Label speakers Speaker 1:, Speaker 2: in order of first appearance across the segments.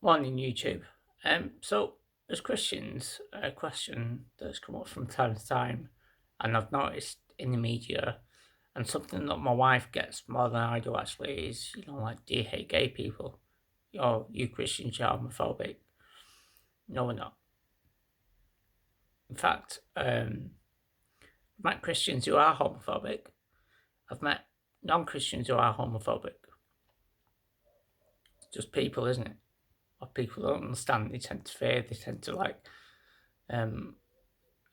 Speaker 1: Morning, YouTube. So as Christians, a question that's come up from time to time, and I've noticed in the media, and something that my wife gets more than I do actually is, like, do you hate gay people? You Christians are homophobic. No, we're not. In fact, I've met Christians who are homophobic. I've met non-Christians who are homophobic. It's just people, isn't it? What people don't understand, they tend to fear, they tend to um,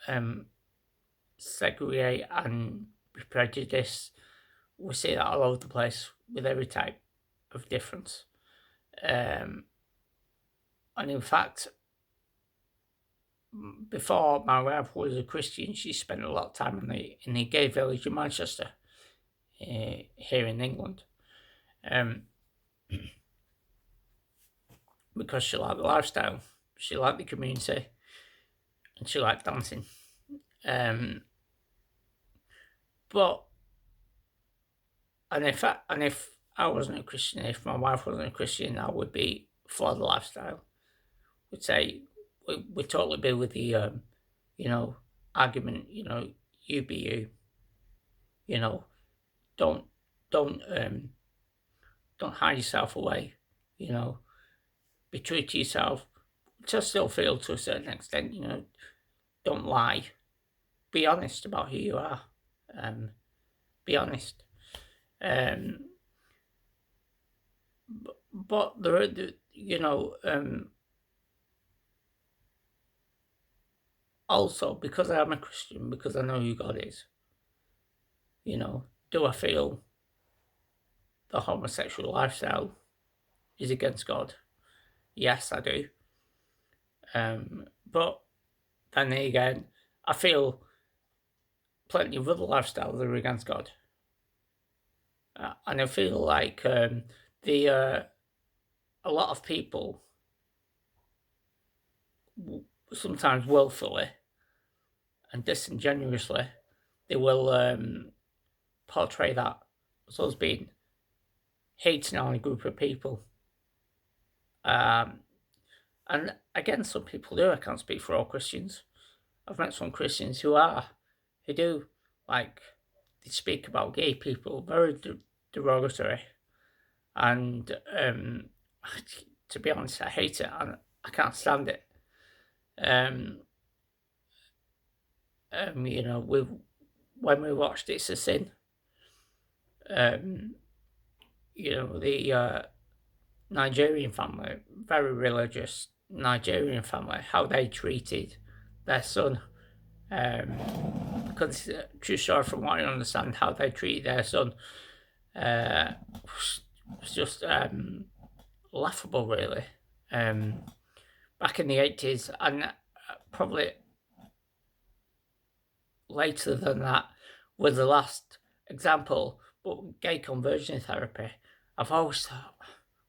Speaker 1: um, segregate and be prejudiced. We see that all over the place with every type of difference. Um, and in fact, before my wife was a Christian, she spent a lot of time in the gay village in Manchester, here in England, um, because she liked the lifestyle, she liked the community, and she liked dancing. Um, but and if I wasn't a Christian, if my wife wasn't a Christian, I would be for the lifestyle. Would say we totally be with the you know argument. You be you. You know, don't don't um don't hide yourself away. You know, be true to yourself. To still feel to a certain extent. Don't lie. Be honest about who you are. Um, be honest. Um, but there are also, because I am a Christian, because I know who God is. Do I feel the homosexual lifestyle is against God? Yes, I do. But then again, I feel plenty of other lifestyles that are against God. And I feel like the a lot of people sometimes willfully and disingenuously, they will portray that as us being hating on a group of people. And again, some people do. I can't speak for all Christians. I've met some Christians who do, like, they speak about gay people very derogatory. And to be honest, I hate it and I can't stand it. Um, when we watched It's a Sin, um, the Nigerian family, very religious Nigerian family, how they treated their son. Because true story, from what I understand, how they treated their son was just laughable, really. Back in the 80s, and probably later than that, was the last example. But gay conversion therapy, I've always thought,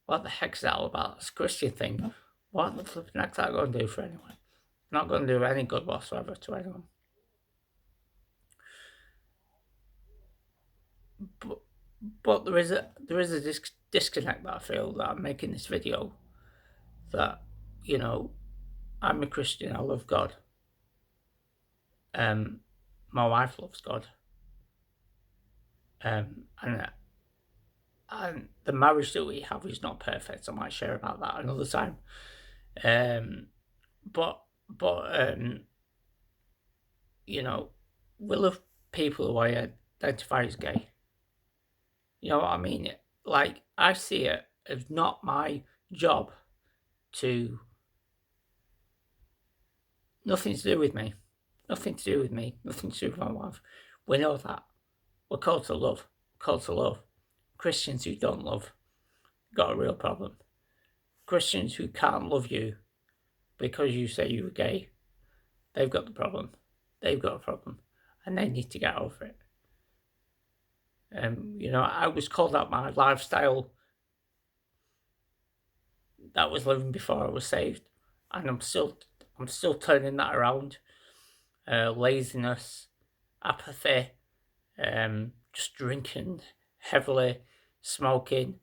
Speaker 1: what the heck's that all about? It's a Christian thing. What the flipping heck's that going to do for anyone? Not going to do any good whatsoever to anyone. But, but there is a disconnect that I feel that I'm making this video. That I'm a Christian. I love God. My wife loves God. And the marriage that we have is not perfect. I might share about that another time. Um, but but we love people who I identify as gay. You know what I mean? Like, I see it as not my job to nothing to do with me, nothing to do with me, nothing to do with my wife. We know that we're called to love. We're called to love. Christians who don't love got a real problem. Christians who can't love you because you say you're gay, they've got the problem. They've got a problem, and they need to get over it. I was called out my lifestyle that was living before I was saved, and I'm still turning that around. Laziness, apathy, just drinking heavily, smoking,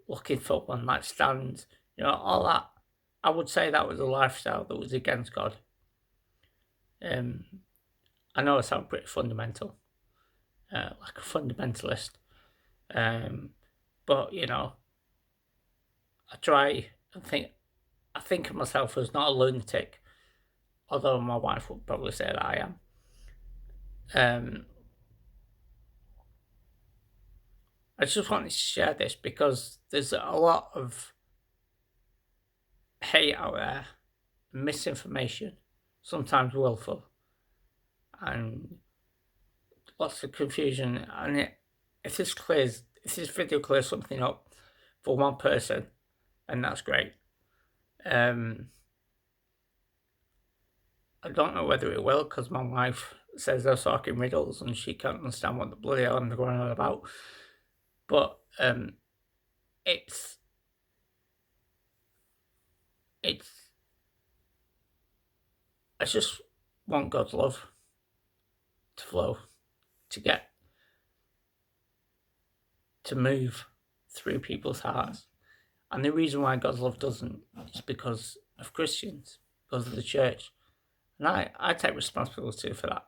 Speaker 1: looking for one night stands, All that. I would say that was a lifestyle that was against God. Um, I know I sound pretty fundamental, like a fundamentalist. Um, but I try and I think of myself as not a lunatic, although my wife would probably say that I am. Um, I just wanted to share this because there's a lot of hate out there, misinformation, sometimes willful, and lots of confusion. And if this video clears something up for one person, and that's great. I don't know whether it will because my wife says they're talking riddles and she can't understand what the bloody hell I'm going on about. But it's it's I just want God's love to flow, to get to move through people's hearts. And the reason why God's love doesn't is because of Christians, because of the church. And I take responsibility for that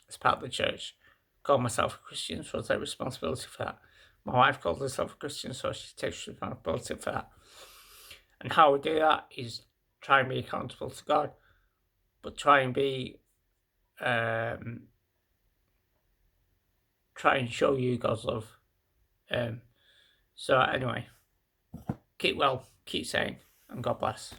Speaker 1: as part of the church. I call myself a Christian, so I take responsibility for that. My wife calls herself a Christian, so she takes responsibility for that. And how we do that is try and be accountable to God, but try and try and show you God's love. So anyway, keep well, keep sane, and God bless.